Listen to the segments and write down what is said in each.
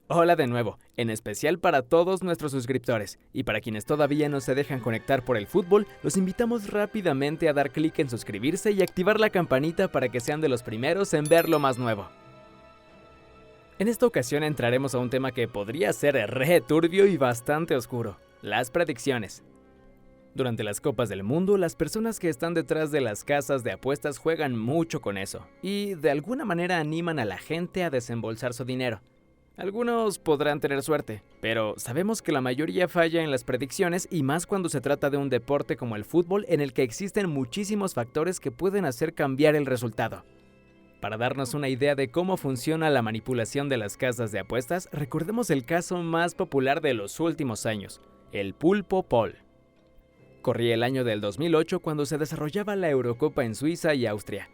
Hola de nuevo, en especial para todos nuestros suscriptores, y para quienes todavía no se dejan conectar por el fútbol, los invitamos rápidamente a dar clic en suscribirse y activar la campanita para que sean de los primeros en ver lo más nuevo. En esta ocasión entraremos a un tema que podría ser re turbio y bastante oscuro, las predicciones. Durante las Copas del Mundo, las personas que están detrás de las casas de apuestas juegan mucho con eso, y de alguna manera animan a la gente a desembolsar su dinero. Algunos podrán tener suerte, pero sabemos que la mayoría falla en las predicciones y más cuando se trata de un deporte como el fútbol en el que existen muchísimos factores que pueden hacer cambiar el resultado. Para darnos una idea de cómo funciona la manipulación de las casas de apuestas, recordemos el caso más popular de los últimos años, el Pulpo Paul. Corría el año del 2008 cuando se desarrollaba la Eurocopa en Suiza y Austria.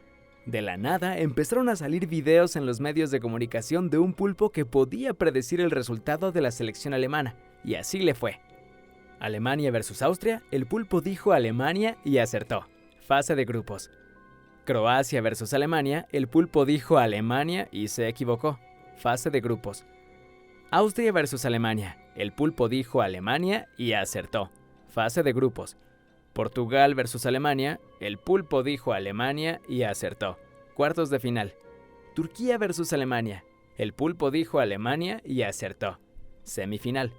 De la nada, empezaron a salir videos en los medios de comunicación de un pulpo que podía predecir el resultado de la selección alemana, y así le fue. Alemania versus Austria, el pulpo dijo Alemania y acertó. Fase de grupos. Croacia versus Alemania, el pulpo dijo Alemania y se equivocó. Fase de grupos. Austria versus Alemania, el pulpo dijo Alemania y acertó. Fase de grupos. Portugal versus Alemania, el pulpo dijo Alemania y acertó. Cuartos de final. Turquía versus Alemania, el pulpo dijo Alemania y acertó. Semifinal.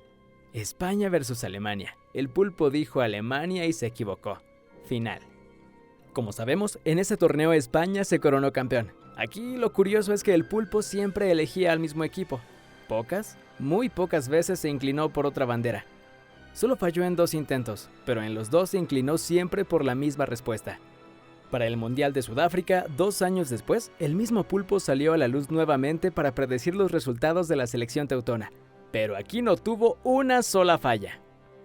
España versus Alemania, el pulpo dijo Alemania y se equivocó. Final. Como sabemos, en ese torneo España se coronó campeón. Aquí lo curioso es que el pulpo siempre elegía al mismo equipo. Muy pocas veces se inclinó por otra bandera. Solo falló en 2 intentos, pero en los 2 se inclinó siempre por la misma respuesta. Para el Mundial de Sudáfrica, 2 años después, el mismo pulpo salió a la luz nuevamente para predecir los resultados de la selección teutona, pero aquí no tuvo una sola falla.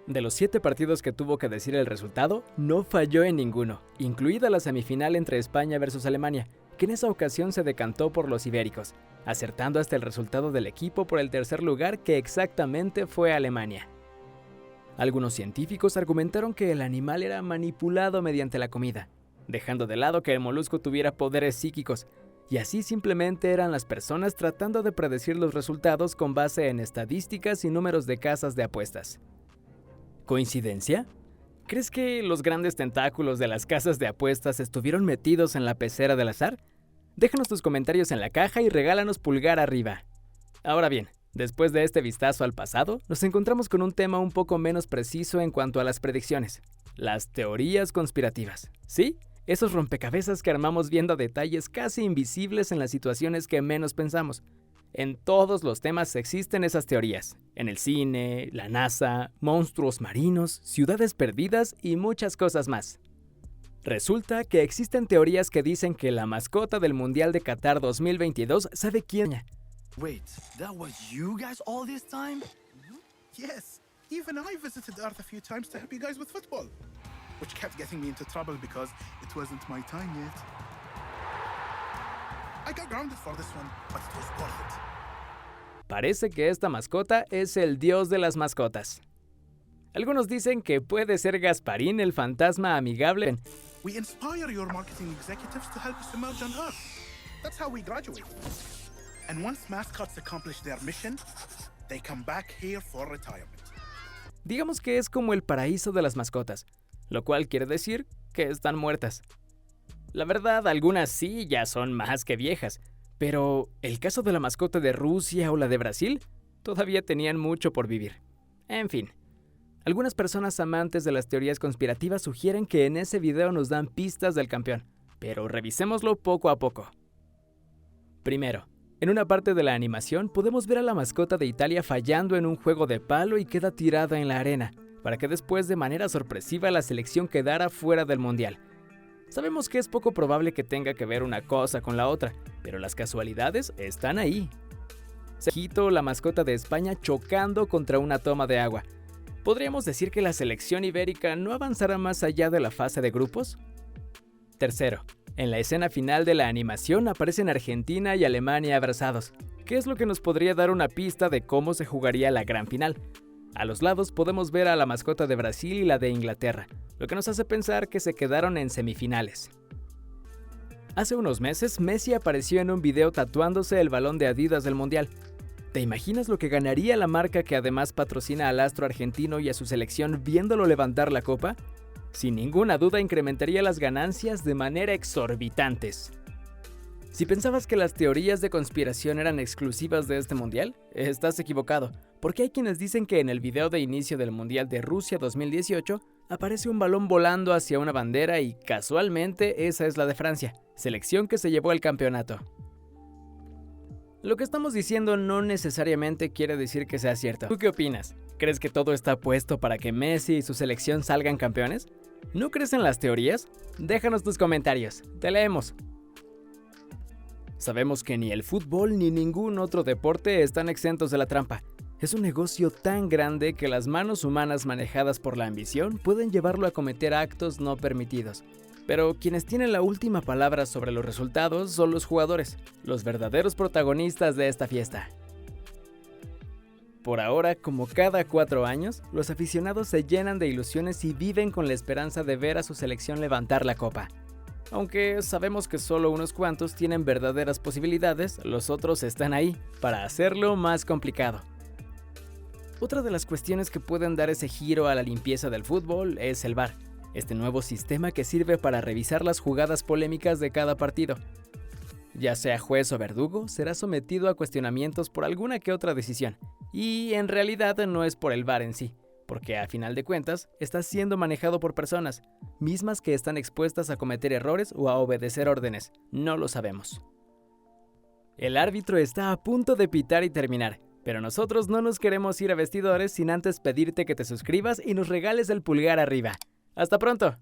De los 7 partidos que tuvo que decir el resultado, no falló en ninguno, incluida la semifinal entre España versus Alemania, que en esa ocasión se decantó por los ibéricos, acertando hasta el resultado del equipo por el tercer lugar, que exactamente fue Alemania. Algunos científicos argumentaron que el animal era manipulado mediante la comida, dejando de lado que el molusco tuviera poderes psíquicos, y así simplemente eran las personas tratando de predecir los resultados con base en estadísticas y números de casas de apuestas. ¿Coincidencia? ¿Crees que los grandes tentáculos de las casas de apuestas estuvieron metidos en la pecera del azar? Déjanos tus comentarios en la caja y regálanos pulgar arriba. Ahora bien, después de este vistazo al pasado, nos encontramos con un tema un poco menos preciso en cuanto a las predicciones: las teorías conspirativas. ¿Sí? Esos rompecabezas que armamos viendo detalles casi invisibles en las situaciones que menos pensamos. En todos los temas existen esas teorías. En el cine, la NASA, monstruos marinos, ciudades perdidas y muchas cosas más. Resulta que existen teorías que dicen que la mascota del Mundial de Qatar 2022 sabe quién. Wait, that was you guys all this time? Yes, even I visited Earth a few times to help you guys with football, which kept getting me into trouble because it wasn't my time yet. I got grounded for this one, but it was worth it. Parece que esta mascota es el dios de las mascotas. Algunos dicen que puede ser Gasparín, el fantasma amigable. We inspire your marketing executives to help us emerge on Earth. That's how we graduate. And once mascots accomplish their mission, they come back here for retirement. Digamos que es como el paraíso de las mascotas, lo cual quiere decir que están muertas. La verdad, algunas sí ya son más que viejas, pero el caso de la mascota de Rusia o la de Brasil todavía tenían mucho por vivir. En fin, algunas personas amantes de las teorías conspirativas sugieren que en ese video nos dan pistas del campeón, pero revisémoslo poco a poco. Primero, en una parte de la animación podemos ver a la mascota de Italia fallando en un juego de palo y queda tirada en la arena, para que después de manera sorpresiva la selección quedara fuera del mundial. Sabemos que es poco probable que tenga que ver una cosa con la otra, pero las casualidades están ahí. Quito, la mascota de España chocando contra una toma de agua. ¿Podríamos decir que la selección ibérica no avanzará más allá de la fase de grupos? Tercero, en la escena final de la animación aparecen Argentina y Alemania abrazados, que es lo que nos podría dar una pista de cómo se jugaría la gran final. A los lados podemos ver a la mascota de Brasil y la de Inglaterra, lo que nos hace pensar que se quedaron en semifinales. Hace unos meses, Messi apareció en un video tatuándose el balón de Adidas del Mundial. ¿Te imaginas lo que ganaría la marca que además patrocina al astro argentino y a su selección viéndolo levantar la copa? Sin ninguna duda incrementaría las ganancias de manera exorbitantes. Si pensabas que las teorías de conspiración eran exclusivas de este mundial, estás equivocado, porque hay quienes dicen que en el video de inicio del Mundial de Rusia 2018 aparece un balón volando hacia una bandera y casualmente esa es la de Francia, selección que se llevó el campeonato. Lo que estamos diciendo no necesariamente quiere decir que sea cierto. ¿Tú qué opinas? ¿Crees que todo está puesto para que Messi y su selección salgan campeones? ¿No crees en las teorías? Déjanos tus comentarios, te leemos. Sabemos que ni el fútbol ni ningún otro deporte están exentos de la trampa. Es un negocio tan grande que las manos humanas manejadas por la ambición pueden llevarlo a cometer actos no permitidos. Pero quienes tienen la última palabra sobre los resultados son los jugadores, los verdaderos protagonistas de esta fiesta. Por ahora, como cada 4 años, los aficionados se llenan de ilusiones y viven con la esperanza de ver a su selección levantar la copa. Aunque sabemos que solo unos cuantos tienen verdaderas posibilidades, los otros están ahí para hacerlo más complicado. Otra de las cuestiones que pueden dar ese giro a la limpieza del fútbol es el VAR. Este nuevo sistema que sirve para revisar las jugadas polémicas de cada partido. Ya sea juez o verdugo, será sometido a cuestionamientos por alguna que otra decisión. Y en realidad no es por el VAR en sí, porque a final de cuentas está siendo manejado por personas, mismas que están expuestas a cometer errores o a obedecer órdenes. No lo sabemos. El árbitro está a punto de pitar y terminar, pero nosotros no nos queremos ir a vestidores sin antes pedirte que te suscribas y nos regales el pulgar arriba. ¡Hasta pronto!